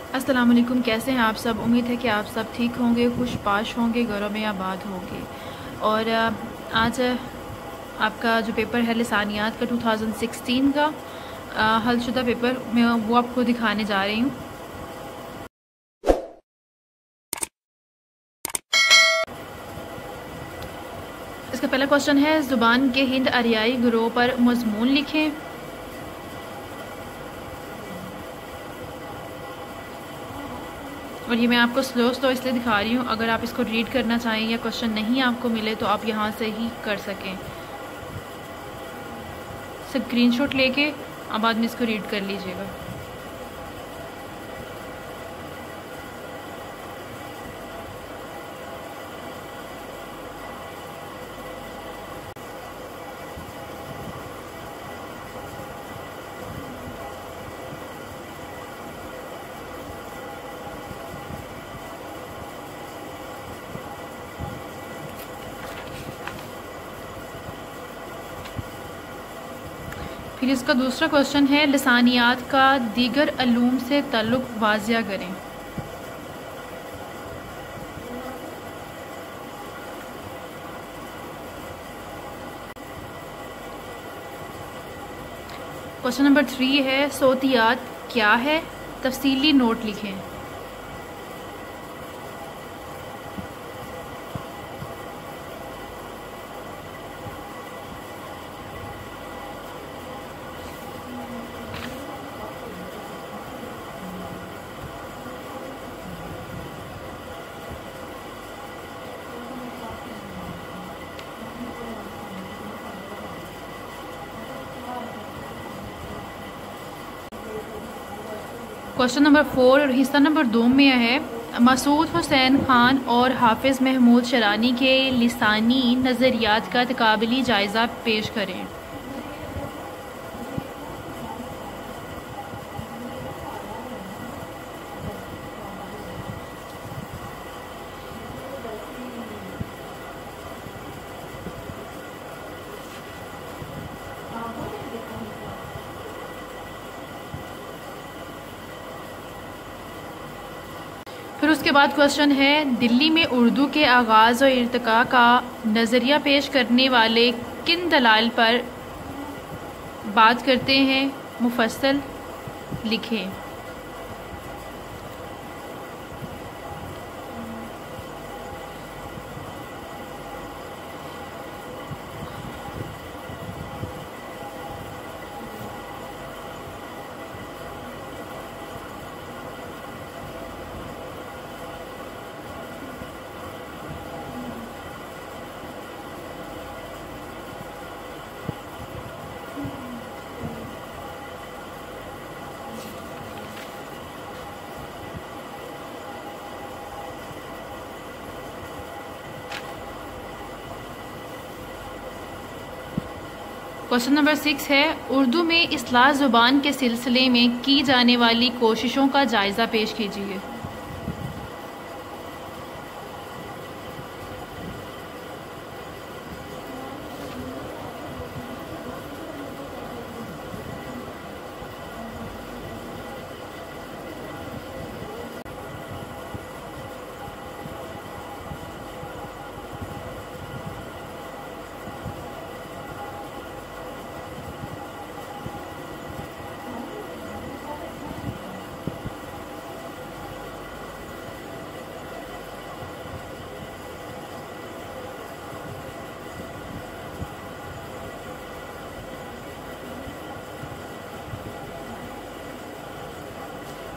अस्सलाम वालेकुम। कैसे हैं आप सब? उम्मीद है कि आप सब ठीक होंगे, खुशपाश होंगे, घरों में आबाद होंगे। और आज आपका जो पेपर है लिसानियात का 2016 का हलशुदा पेपर, मैं वो आपको दिखाने जा रही हूँ। इसका पहला क्वेश्चन है, ज़ुबान के हिंद आरियाई ग्रोह पर मज़मून लिखें। और ये मैं आपको स्लो इसलिए दिखा रही हूँ, अगर आप इसको रीड करना चाहें या क्वेश्चन नहीं आपको मिले तो आप यहाँ से ही कर सकें। स्क्रीनशॉट लेके आप बाद में इसको रीड कर लीजिएगा। फिर इसका दूसरा क्वेश्चन है, लिसानियात का दीगर अलूम से ताल्लुक़ वाज़िया करें। क्वेश्चन नंबर 3 है, सौतियात क्या है? तफसीली नोट लिखें। क्वेश्चन नंबर 4 और हिस्सा नंबर 2 में है, मसूद हुसैन खान और हाफिज़ महमूद शरानी के लिसानी नज़रियात का तकाबली जायज़ा पेश करें। फिर उसके बाद क्वेश्चन है, दिल्ली में उर्दू के आगाज़ और इर्तिका का नज़रिया पेश करने वाले किन दलाइल पर बात करते हैं? मुफस्सल लिखें। क्वेश्चन नंबर 6 है, उर्दू में इस्लाह ज़ुबान के सिलसिले में की जाने वाली कोशिशों का जायज़ा पेश कीजिए।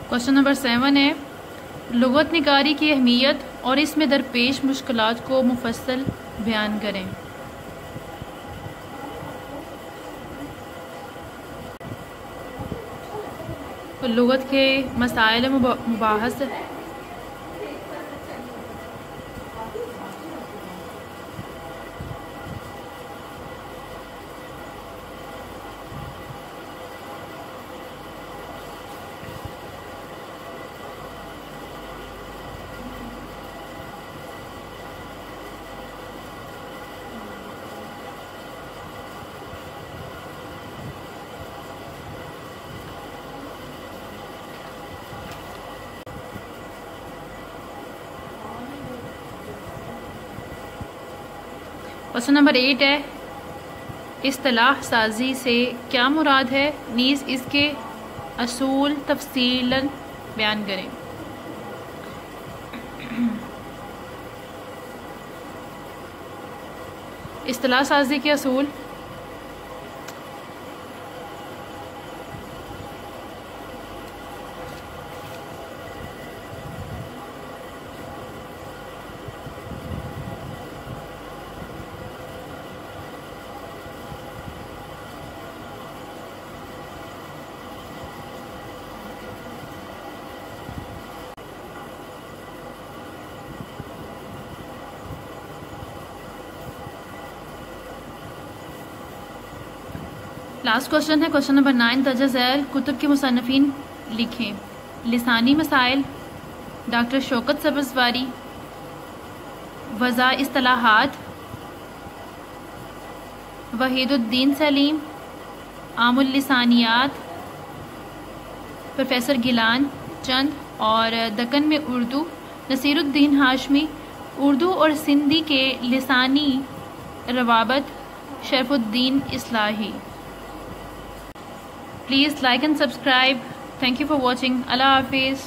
क्वेश्चन नंबर 7 है, लुग़त निगारी की अहमियत और इसमें दरपेश मुश्किलात को मुफस्सल बयान करें। तो लुग़त के मसाइल मुबाहस क्वेश्चन नंबर 8 है, इस्तिलाह साजी से क्या मुराद है, नीज़ इसके असूल तफसीलन बयान करें। इस्तिलाह साजी के असूल लास्ट क्वेश्चन है, क्वेश्चन नंबर 9, दर्जा झैल कुतुब के मुसन्निफीन लिखें। लिसानी मसाइल डॉक्टर शौकत सब्ज़वारी, वज़ा इस्तिलाहात वहीदुद्दीन सलीम, आमुल लिसानियात प्रोफेसर गिलान चंद, और दक्कन में उर्दू नसीरुद्दीन हाशमी, उर्दू और सिंधी के लिसानी रवाबत Sharfuddin इस्लाही। Please like and subscribe. Thank you for watching. Allah Hafiz.